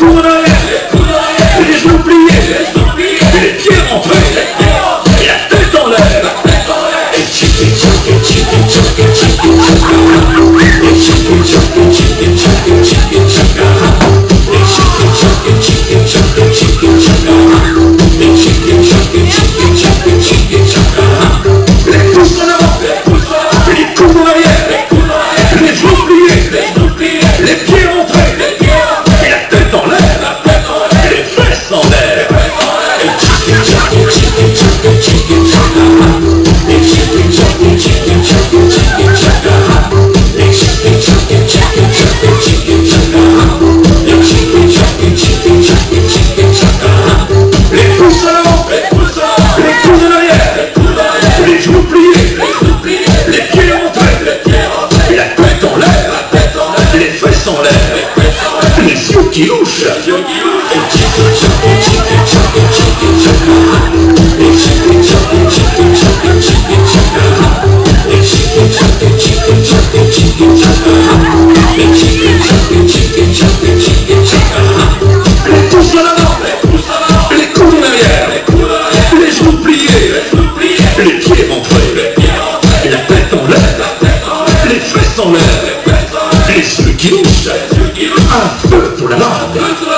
coudes en arrière, les genoux pliés, les pieds rentrés, et la tête en l'air. Les pouces en avant, les coudes en arrière, les genoux pliés, les pieds rentrés, et la tête en l'air, et les fesses en l'air. Les pouces en avant, les coudes en arrière, les genoux pliés, les pieds rentrés, et la tête en l'air, les fesses en l'air, les yeux qui louchent. Les pouces en avant, les coudes en arrière, les genoux pliés, les pieds rentrés, et la tête en l'air, les fesses en l'air, les yeux qui louchent. Un feu pour la langue.